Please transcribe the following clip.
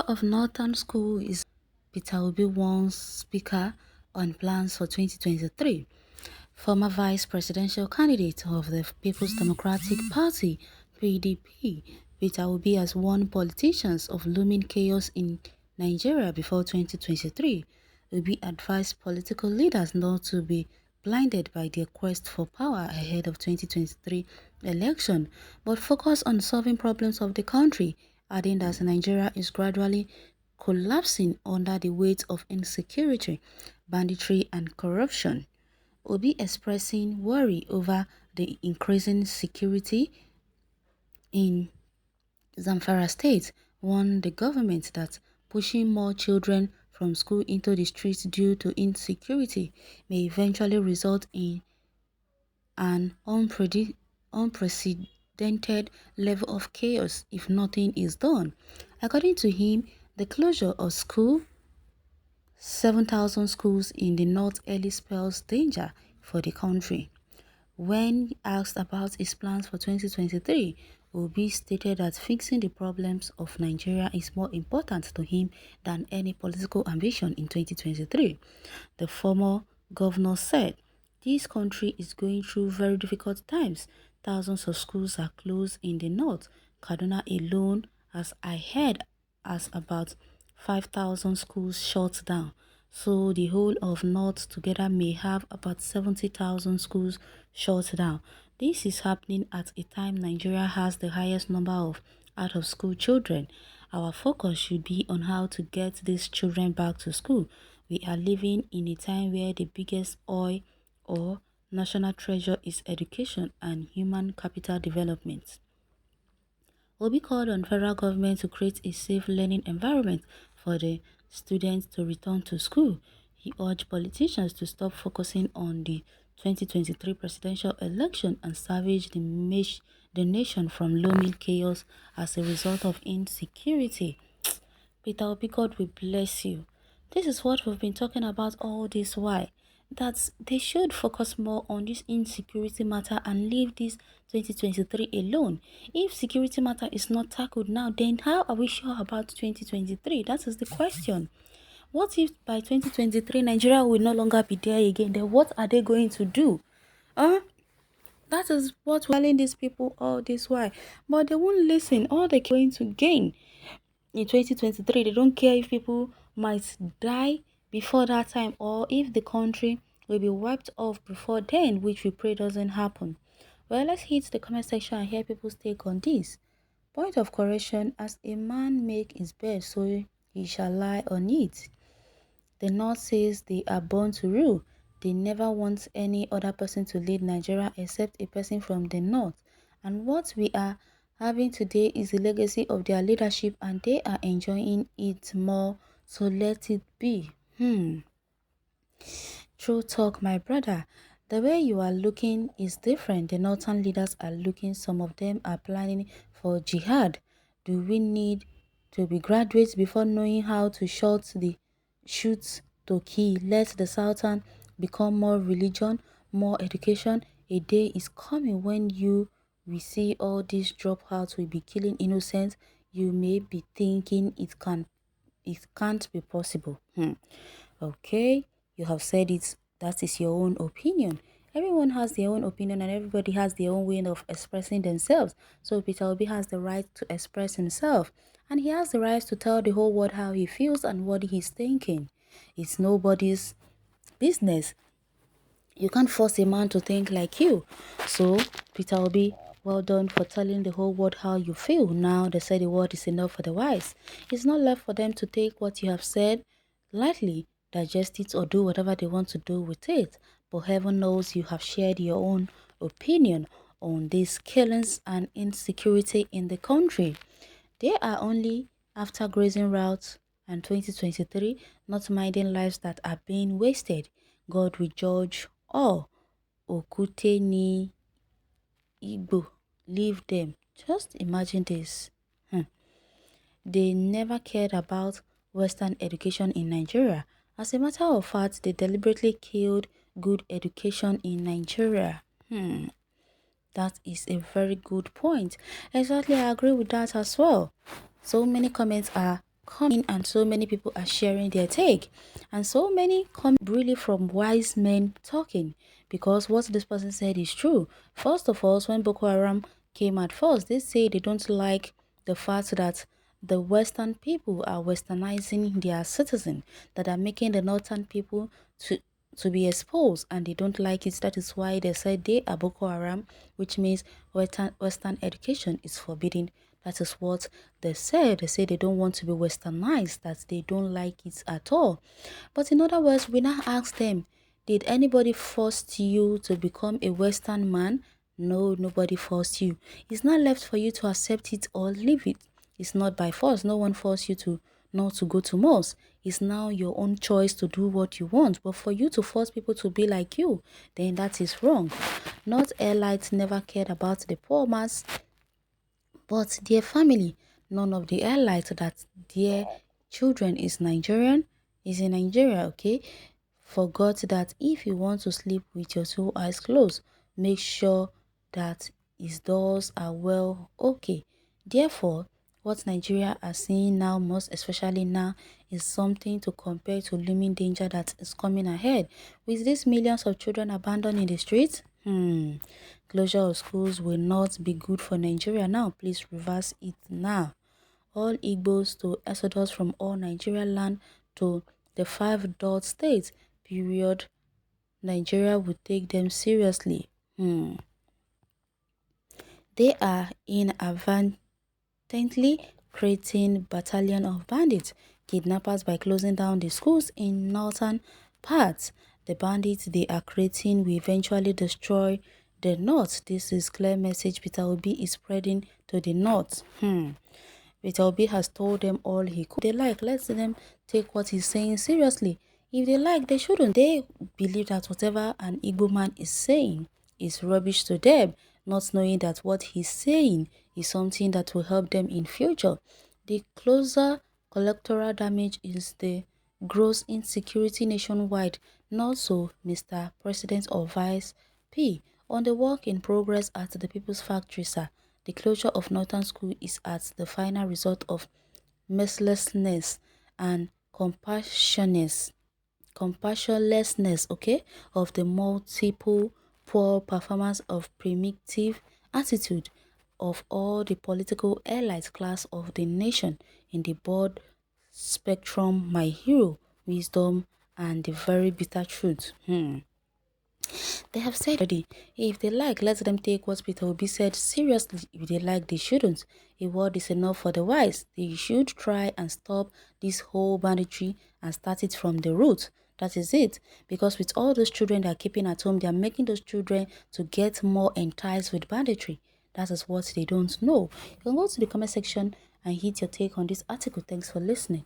of Northern School is Peter Obi once speaker on plans for 2023. Former vice presidential candidate of the People's Democratic Party (PDP), Peter Obi has warned politicians of looming chaos in Nigeria before 2023. Obi advised political leaders not to be blinded by their quest for power ahead of 2023 election, but focus on solving problems of the country, adding that Nigeria is gradually collapsing under the weight of insecurity, banditry and corruption. Obi expressing worry over the increasing security in Zamfara State, warned the government that pushing more children from school into the streets due to insecurity may eventually result in an unprecedented level of chaos if nothing is done. According to him, the closure of 7,000 schools in the north early spells danger for the country. When asked about his plans for 2023, Obi stated that fixing the problems of Nigeria is more important to him than any political ambition in 2023. The former governor said, "This country is going through very difficult times. Thousands of schools are closed in the north. Kaduna alone, as I heard, has about 5,000 schools shut down. So the whole of North together may have about 70,000 schools shut down. This is happening at a time Nigeria has the highest number of out-of-school children. Our focus should be on how to get these children back to school. We are living in a time where the biggest oil or national treasure is education and human capital development." Obi called on federal government to create a safe learning environment for the students to return to school. He urged politicians to stop focusing on the 2023 presidential election and salvage the nation from looming chaos as a result of insecurity. Peter Obi, God will bless you. This is what we've been talking about all this while. That they should focus more on this insecurity matter and leave this 2023 alone. If security matter is not tackled now, then how are we sure about 2023? That is the question. What if by 2023 Nigeria will no longer be there again? Then what are they going to do? That is what we're telling these people all this while. But they won't listen. All they're going to gain in 2023, they don't care if people might die before that time or if the country will be wiped off before then, which we pray doesn't happen. Well, let's hit the comment section and hear people's take on this. Point of correction: as a man make his bed, so he shall lie on it. The North says they are born to rule. They never want any other person to lead Nigeria except a person from the North. And what we are having today is the legacy of their leadership and they are enjoying it more, so let it be. True talk, my brother. The way you are looking is different. The northern leaders are looking. Some of them are planning for jihad. Do we need to be graduates before knowing how to shoot to kill? Let the southern become more religion, more education. A day is coming when you will see all these dropouts will be killing innocents. You may be thinking it can't be possible. Okay, you have said it. That is your own opinion. Everyone has their own opinion and everybody has their own way of expressing themselves. So Peter Obi has the right to express himself and he has the right to tell the whole world how he feels and what he's thinking. It's nobody's business. You can't force a man to think like you. So Peter Obi, well done for telling the whole world how you feel. Now they say the word is enough for the wise. It's not left for them to take what you have said lightly, digest it or do whatever they want to do with it. But heaven knows you have shared your own opinion on these killings and insecurity in the country. They are only after grazing routes and 2023, not minding lives that are being wasted. God will judge all. Okute ni Igbo, leave them. Just imagine this. They never cared about Western education in Nigeria. As a matter of fact, they deliberately killed good education in Nigeria. That is a very good point. Exactly, I agree with that as well. So many comments are coming and so many people are sharing their take, and so many come really from wise men talking, because what this person said is true. First of all, when Boko Haram came at first, they say they don't like the fact that the Western people are westernizing their citizen, that are making the Northern people to be exposed, and they don't like it. That is why they said they are Boko Haram, which means Western education is forbidden. That is what they said. They say they don't want to be westernized, that they don't like it at all. But in other words, we now ask them, did anybody force you to become a Western man? No, nobody forced you. It's not left for you to accept it or leave it. It's not by force. No one forced you to not to go to mosque. It's now your own choice to do what you want. But for you to force people to be like you, then that is wrong. North Airlights never cared about the poor mass, but their family. None of the allies that their children is in Nigeria, okay, forgot that if you want to sleep with your two eyes closed, make sure that his doors are well okay. Therefore, what Nigeria are seeing now, most especially now, is something to compare to looming danger that is coming ahead. With these millions of children abandoned in the streets, closure of schools will not be good for Nigeria now. Please reverse it now. All Igbos to exodus from all Nigeria land to the 5 dot states, period. Nigeria will take them seriously. They are inadvertently creating battalion of bandits, kidnappers by closing down the schools in northern parts. The bandits they are creating will eventually destroy the north. This is clear message Peter Obi is spreading to the north. Peter Obi has told them all he could. They like, let them take what he's saying seriously. If they like, they shouldn't. They believe that whatever an Igbo man is saying is rubbish to them, not knowing that what he's saying is something that will help them in future. The closer collateral damage is the gross insecurity nationwide. Not so, Mr. President or Vice P. On the work in progress at the People's Factory, sir, the closure of Northern School is at the final result of mercilessness and compassionlessness, okay, of the multiple poor performance of primitive attitude of all the political elite class of the nation in the broad spectrum, my hero, wisdom, and the very bitter truth. They have said already, if they like, let them take what Peter Obi said seriously. If they like, they shouldn't. A word is enough for the wise. They should try and stop this whole banditry and start it from the root. That is it. Because with all those children they are keeping at home, they are making those children to get more enticed with banditry. That is what they don't know. You can go to the comment section and hit your take on this article. Thanks for listening.